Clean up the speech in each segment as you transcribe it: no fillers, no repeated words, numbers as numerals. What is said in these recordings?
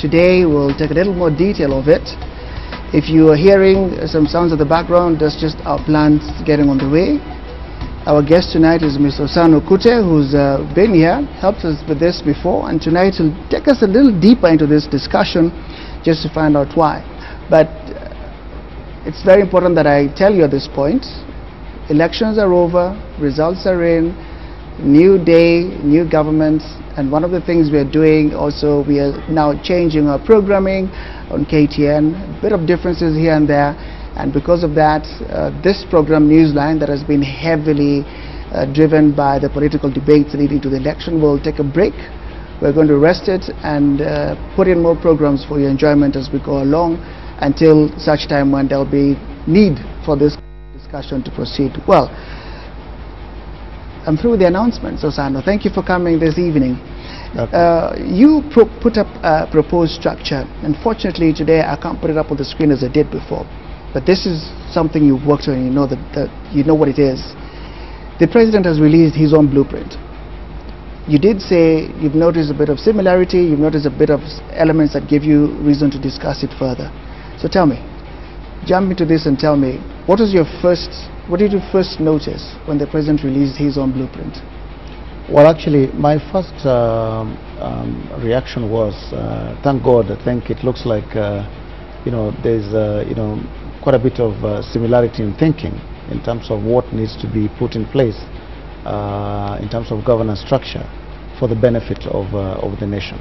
today we'll take a little more detail of it. If you are hearing some sounds of the background, that's just our plans getting on the way. Our guest tonight is Mr. Osano Kute, who's been here, helped us with this before, and tonight he'll take us a little deeper into this discussion just to find out why. But it's very important that I tell you at this point, elections are over, results are in, new day, new government, and one of the things we are doing also, we are now changing our programming on KTN, a bit of differences here and there, and because of that, this program Newsline that has been heavily driven by the political debates leading to the election will take a break. We're going to rest it and put in more programs for your enjoyment as we go along until such time when there'll be need for this discussion to proceed. Well, I'm through with the announcements, Osano. Thank you for coming this evening. Okay. You put up a proposed structure. Unfortunately, today I can't put it up on the screen as I did before. But this is something you've worked on, you know you know what it is. The president has released his own blueprint. You did say you've noticed a bit of similarity, you've noticed a bit of elements that give you reason to discuss it further. So tell me, jump into this and tell me, what did you first notice when the president released his own blueprint? Well, actually, my first reaction was, thank God, I think it looks like, there's, quite a bit of similarity in thinking in terms of what needs to be put in place in terms of governance structure for the benefit of the nation.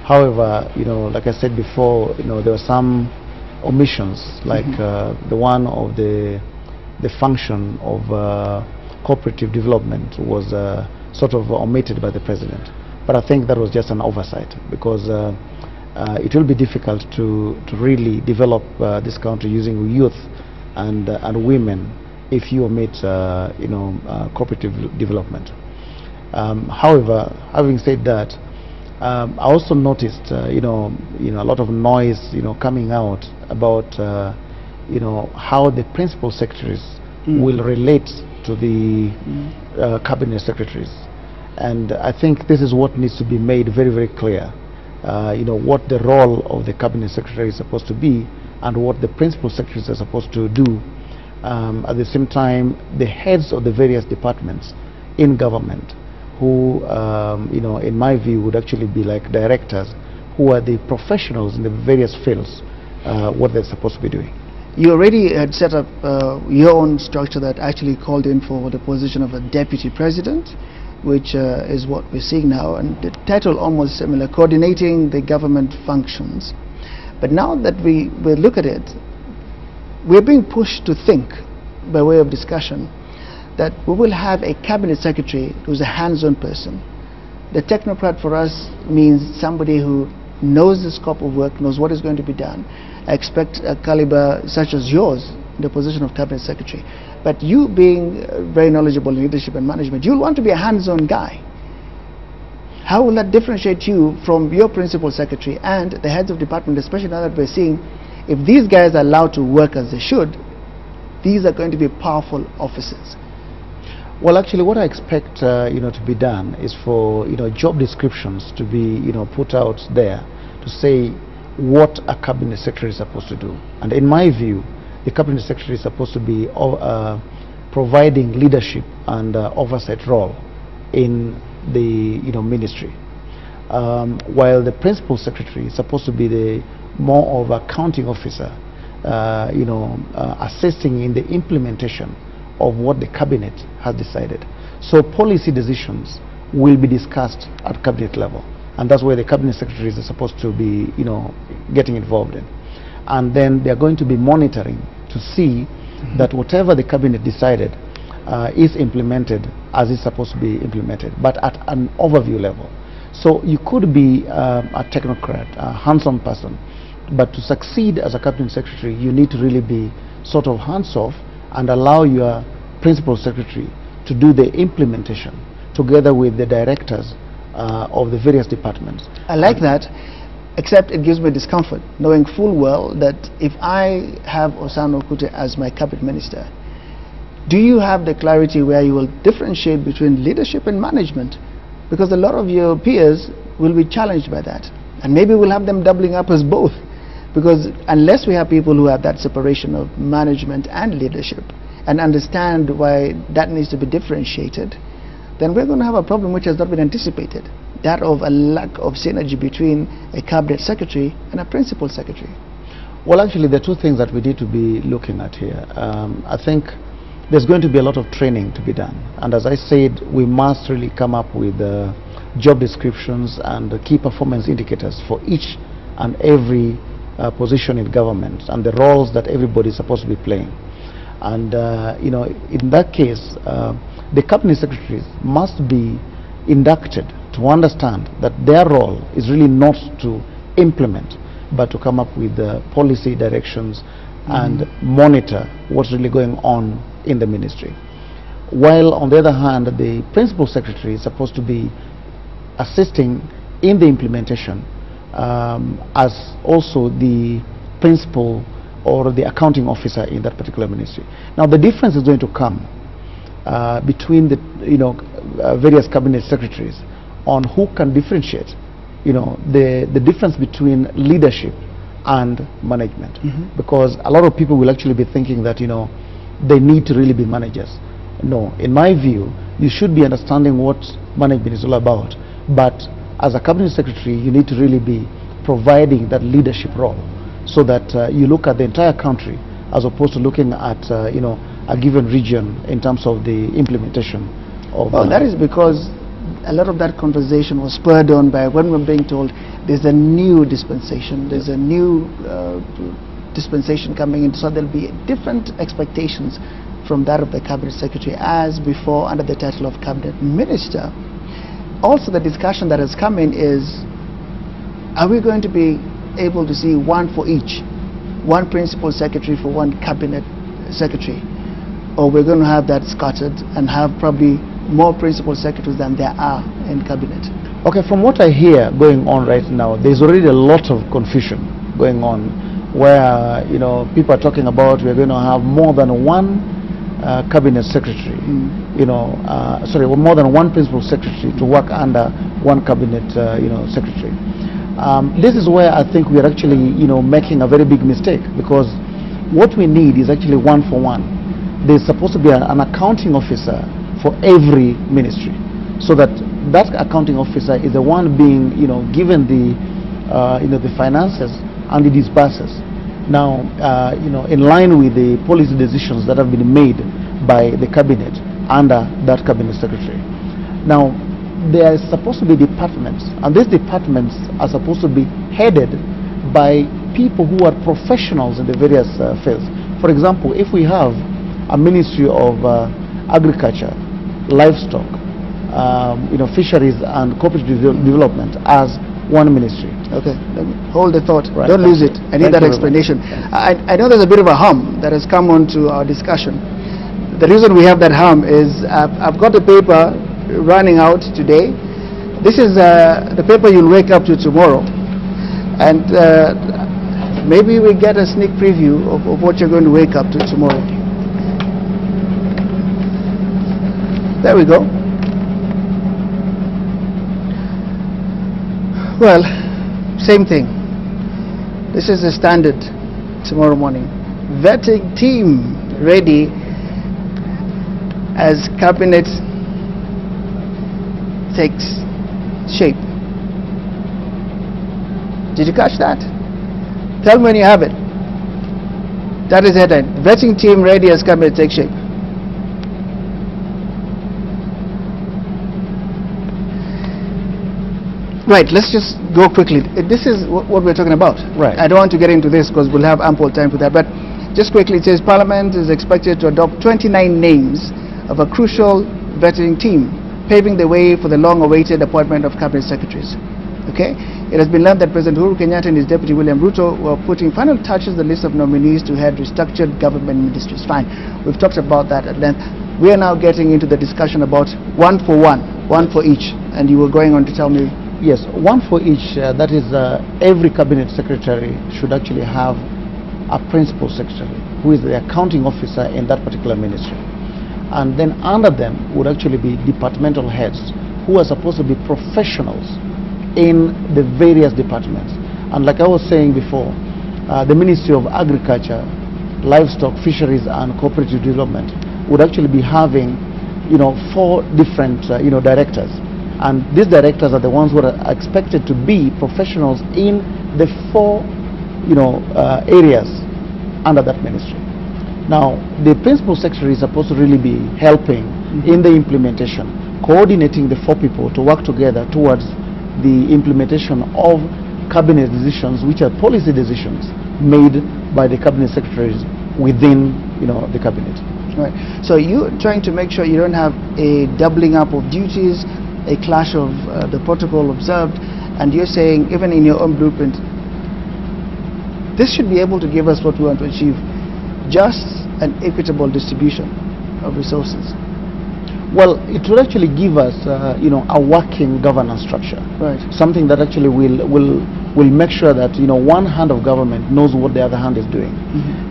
However, like I said before, there were some omissions, like the one of the function of cooperative development was sort of omitted by the president. But I think that was just an oversight, because it will be difficult to really develop this country using youth and women if you omit cooperative development. However, having said that, I also noticed a lot of noise coming out about how the principal secretaries will relate to the cabinet secretaries, and I think this is what needs to be made very, very clear. What the role of the cabinet secretary is supposed to be and what the principal secretaries are supposed to do. At the same time, the heads of the various departments in government who, in my view, would actually be like directors who are the professionals in the various fields, what they're supposed to be doing. You already had set up your own structure that actually called in for the position of a deputy president, which is what we're seeing now, and the title almost similar, coordinating the government functions. But now that we look at it, we're being pushed to think, by way of discussion, that we will have a cabinet secretary who's a hands-on person. The technocrat for us means somebody who knows the scope of work, knows what is going to be done. I expect a caliber such as yours in the position of cabinet secretary. But you being very knowledgeable in leadership and management, you'll want to be a hands-on guy. How will that differentiate you from your principal secretary and the heads of department, especially now that we're seeing if these guys are allowed to work as they should, these are going to be powerful officers? Well, actually, what I expect to be done is for job descriptions to be put out there to say what a cabinet secretary is supposed to do. And in my view, the cabinet secretary is supposed to be providing leadership and oversight role in the ministry, while the principal secretary is supposed to be the more of a accounting officer, assisting in the implementation of what the cabinet has decided. So policy decisions will be discussed at cabinet level, and that's where the cabinet secretaries are supposed to be getting involved in. And then they're going to be monitoring to see that whatever the cabinet decided is implemented as it's supposed to be implemented, but at an overview level. So you could be a technocrat, a hands-on person, but to succeed as a cabinet secretary, you need to really be sort of hands-off and allow your principal secretary to do the implementation together with the directors of the various departments. I like that, except it gives me discomfort, knowing full well that if I have Osano Kute as my cabinet minister, do you have the clarity where you will differentiate between leadership and management? Because a lot of your peers will be challenged by that. And maybe we'll have them doubling up as both, because unless we have people who have that separation of management and leadership and understand why that needs to be differentiated, then we're going to have a problem which has not been anticipated, that of a lack of synergy between a cabinet secretary and a principal secretary. Well, actually, there are two things that we need to be looking at here. I think there's going to be a lot of training to be done, and as I said, we must really come up with job descriptions and key performance indicators for each and every position in government and the roles that everybody is supposed to be playing. And you know, in that case, the cabinet secretaries must be inducted to understand that their role is really not to implement, but to come up with policy directions and monitor what's really going on in the ministry. While on the other hand, the principal secretary is supposed to be assisting in the implementation as also the principal or the accounting officer in that particular ministry. Now the difference is going to come between the various cabinet secretaries on who can differentiate the difference between leadership and management, because a lot of people will actually be thinking that they need to really be managers. No, in my view, you should be understanding what management is all about, but as a cabinet secretary you need to really be providing that leadership role, so that you look at the entire country as opposed to looking at a given region in terms of the implementation of. Well, that is because a lot of that conversation was spurred on by when we're being told there's a new dispensation, there's a new dispensation coming in, so there'll be different expectations from that of the cabinet secretary as before under the title of cabinet minister. Also, the discussion that has come in is, are we going to be able to see one for each, one principal secretary for one cabinet secretary, or we're going to have that scattered and have probably more principal secretaries than there are in cabinet? Okay, from what I hear going on right now, there's already a lot of confusion going on, where people are talking about we're going to have more than one cabinet secretary, sorry, more than one principal secretary to work under one cabinet secretary. This is where I think we are actually making a very big mistake, because what we need is actually one for one. There's supposed to be an accounting officer for every ministry, so that accounting officer is the one being given the finances and the disburses. Now in line with the policy decisions that have been made by the cabinet under that cabinet secretary. Now there is supposed to be departments, and these departments are supposed to be headed by people who are professionals in the various fields. For example, if we have a ministry of agriculture, livestock, fisheries and cooperative development as one ministry. Okay, hold the thought. Right. Don't lose it. I need that explanation. I know there's a bit of a hum that has come onto our discussion. The reason we have that hum is I've got the paper running out today. This is the paper you'll wake up to tomorrow, and maybe we get a sneak preview of what you're going to wake up to tomorrow. There we go. Well, same thing. This is the standard tomorrow morning. Vetting team ready as cabinet takes shape. Did you catch that? Tell me when you have it. That is the headline. Vetting team ready as cabinet takes shape. Right, let's just go quickly. This is what we're talking about. Right. I don't want to get into this because we'll have ample time for that, but just quickly, it says Parliament is expected to adopt 29 names of a crucial vetting team, paving the way for the long-awaited appointment of cabinet secretaries. Okay? It has been learned that President Uhuru Kenyatta and his deputy William Ruto were putting final touches to the list of nominees to head restructured government ministries. Fine, we've talked about that at length. We are now getting into the discussion about one for each, and you were going on to tell me. Yes, one for each. That is, every cabinet secretary should actually have a principal secretary who is the accounting officer in that particular ministry, and then under them would actually be departmental heads who are supposed to be professionals in the various departments. And like I was saying before, the Ministry of Agriculture, Livestock, Fisheries and Cooperative Development would actually be having, 4 different, directors. And these directors are the ones who are expected to be professionals in the 4, areas under that ministry. Now, the principal secretary is supposed to really be helping in the implementation, coordinating the 4 people to work together towards the implementation of cabinet decisions, which are policy decisions made by the cabinet secretaries within, the cabinet. Right. So you're trying to make sure you don't have a doubling up of duties, a clash of the protocol observed, and you're saying even in your own blueprint, this should be able to give us what we want to achieve, just an equitable distribution of resources. Well, it will actually give us, a working governance structure. Right. Something that actually will make sure that, one hand of government knows what the other hand is doing.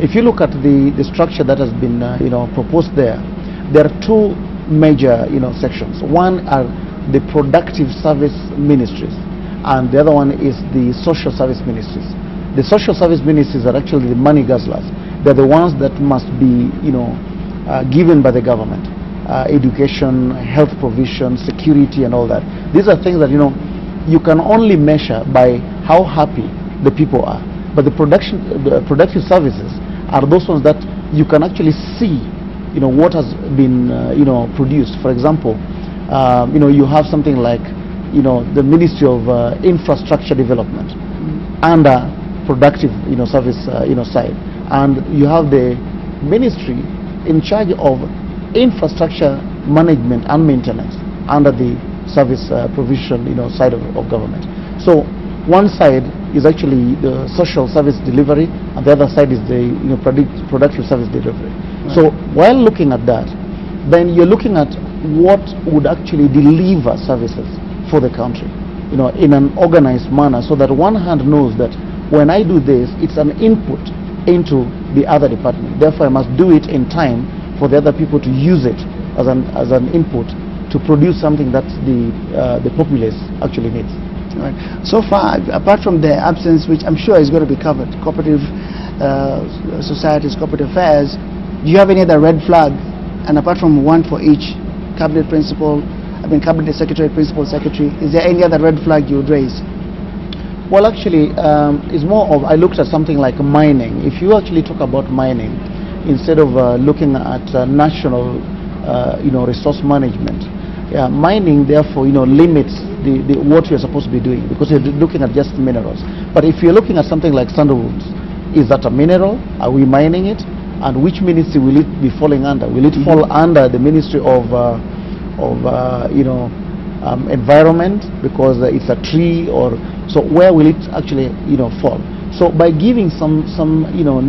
If you look at the structure that has been, proposed there are 2 major, sections. One are the productive service ministries, and the other one is the social service ministries. The social service ministries are actually the money guzzlers. They're the ones that must be, given by the government. Education, health provision, security and all that. These are things that, you can only measure by how happy the people are. But the productive services are those ones that you can actually see, what has been, produced. For example, you have something like, the Ministry of Infrastructure Development under productive, service, side. And you have the ministry in charge of infrastructure management and maintenance under the service provision, side of government. So one side is actually the social service delivery, and the other side is the productive service delivery. Right. So while looking at that, then you're looking at what would actually deliver services for the country, in an organized manner, so that one hand knows that when I do this, it's an input into the other department. Therefore, I must do it in time for the other people to use it as an input to produce something that the populace actually needs. Right. So far, apart from the absence, which I'm sure is going to be covered, cooperative societies, cooperative affairs, do you have any other red flag? And apart from one for each, cabinet principal, cabinet secretary, principal secretary, is there any other red flag you would raise? Well, actually, it's more of, I looked at something like mining. If you actually talk about mining, instead of looking at national, resource management, mining therefore, limits what you're supposed to be doing, because you're looking at just minerals. But if you're looking at something like sandalwood, is that a mineral? Are we mining it? And which ministry will it be falling under? Will it fall under the Ministry of environment, because it's a tree, or so where will it actually fall? So by giving some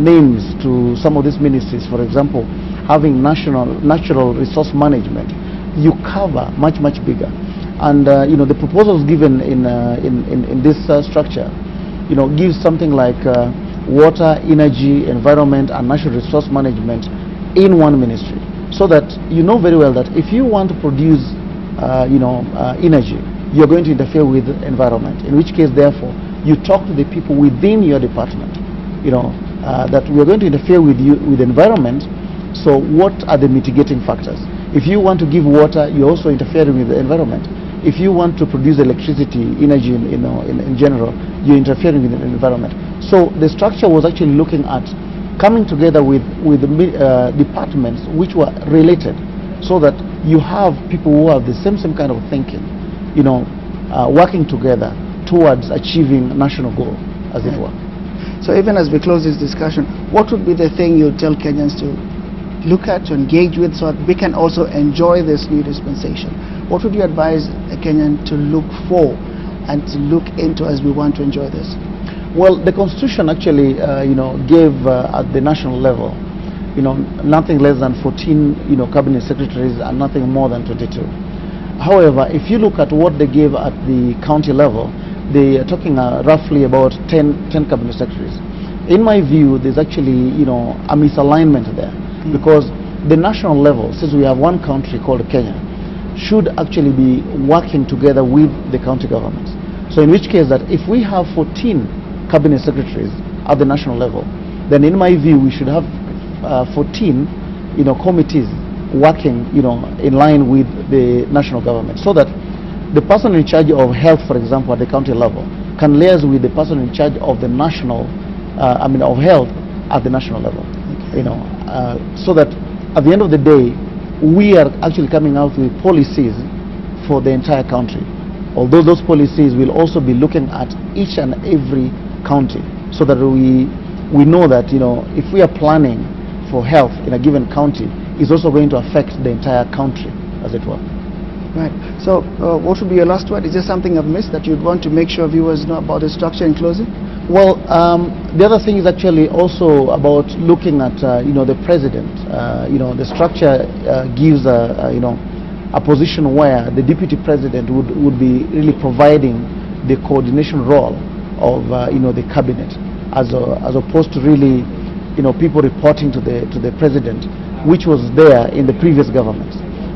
names to some of these ministries, for example, having natural resource management, you cover much bigger. And the proposals given in this structure, gives something like water, energy, environment and natural resource management in one ministry, so that you know very well that if you want to produce energy, you're going to interfere with the environment, in which case therefore you talk to the people within your department, that we are going to interfere with the environment. So what are the mitigating factors? If you want to give water, you're also interfering with the environment. If you want to produce electricity, energy in general, you're interfering with the environment. So the structure was actually looking at coming together with the departments which were related, so that you have people who have the same kind of thinking, working together towards achieving a national goal, as it were. So even as we close this discussion, what would be the thing you tell Kenyans to look at, to engage with, so that we can also enjoy this new dispensation? What would you advise a Kenyan to look for and to look into as we want to enjoy this? Well, the Constitution actually, gave at the national level, nothing less than 14, cabinet secretaries and nothing more than 22. However, if you look at what they gave at the county level, they are talking roughly about 10 cabinet secretaries. In my view, there's actually, a misalignment there, because the national level, since we have one country called Kenya, should actually be working together with the county governments. So in which case that if we have 14 cabinet secretaries at the national level, then in my view we should have 14 committees working in line with the national government, so that the person in charge of health, for example, at the county level can liaise with the person in charge of the national of health at the national level. Okay. So that at the end of the day we are actually coming out with policies for the entire country, although those policies will also be looking at each and every county, so that we know that if we are planning for health in a given county, it's also going to affect the entire country, as it were. Right. So what would be your last word? Is there something I've missed that you'd want to make sure viewers know about the structure in closing? Well, the other thing is actually also about looking at the president. The structure gives a position where the deputy president would be really providing the coordination role of the cabinet, as opposed to really people reporting to the president, which was there in the previous government,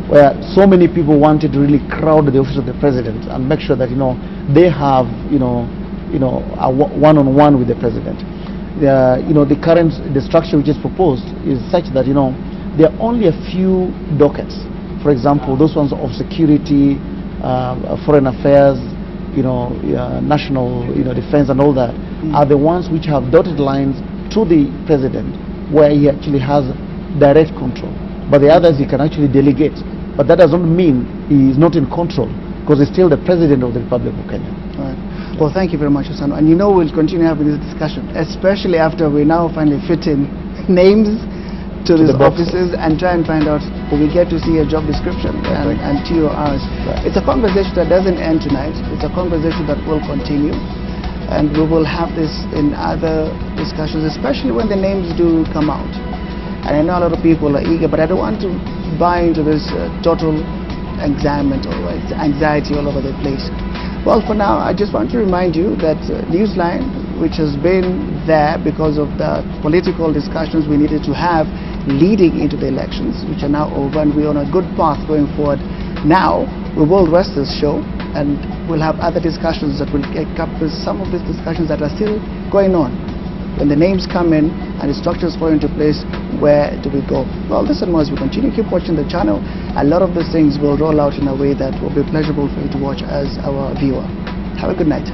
where so many people wanted to really crowd the office of the president and make sure that they have a one-on-one with the president. The structure which is proposed is such that there are only a few dockets. For example, those ones of security, foreign affairs, national defense and all that are the ones which have dotted lines to the president, where he actually has direct control. But the others he can actually delegate. But that doesn't mean he is not in control, because he's still the president of the Republic of Kenya. All right. Well, thank you very much, Osano. And we'll continue having this discussion, especially after we now finally fit in names to these offices and try and find out, we get to see a job description and TORs. Right. It's a conversation that doesn't end tonight. It's a conversation that will continue. And we will have this in other discussions, especially when the names do come out. And I know a lot of people are eager, but I don't want to buy into this total anxiety all over the place. Well, for now, I just want to remind you that Newsline, which has been there because of the political discussions we needed to have leading into the elections, which are now over, and we're on a good path going forward. Now, we will rest this show, and we'll have other discussions that will cover some of these discussions that are still going on. When the names come in and the structures fall into place, where do we go? Well, this and more as we continue. Keep watching the channel. A lot of these things will roll out in a way that will be pleasurable for you to watch as our viewer. Have a good night.